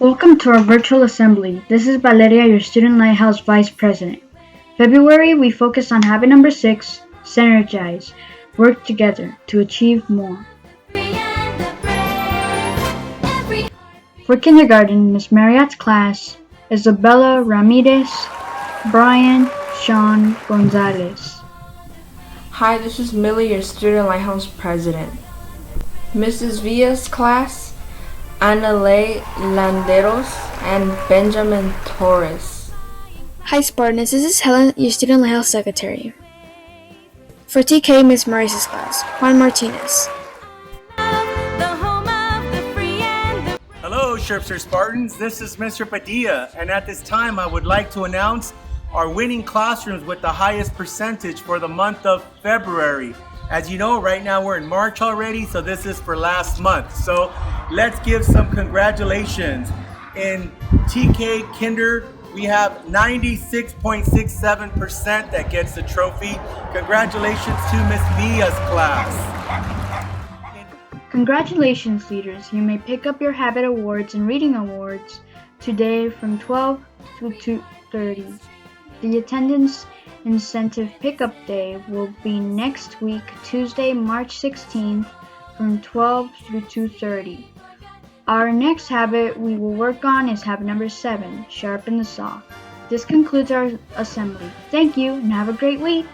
Welcome to our virtual assembly. This is Valeria, your Student Lighthouse Vice President. February, we focused on habit number 6, synergize, work together to achieve more. For kindergarten, Ms. Marriott's class, Isabella Ramirez, Brian Sean Gonzalez. Hi, this is Millie, your Student Lighthouse President. Mrs. Villa's class, Ana Ley Landeros and Benjamin Torres. Hi Spartans, this is Helen, your Student Lighthouse Secretary. For TK, Ms. Maurice's class, Juan Martinez. Hello, Shirpser Spartans. This is Mr. Padilla, and at this time I would like to announce our winning classrooms with the highest percentage for the month of February. As you know, right now we're in March already, so this is for last month. So let's give some congratulations. In TK Kinder, we have 96.67% that gets the trophy. Congratulations to Miss Villa's class. Congratulations, leaders. You may pick up your habit awards and reading awards today from 12 to 2:30. The attendance incentive pickup day will be next week, Tuesday, March 16th from 12 through 2:30. Our next habit we will work on is habit number 7, sharpen the saw. This concludes our assembly. Thank you and have a great week.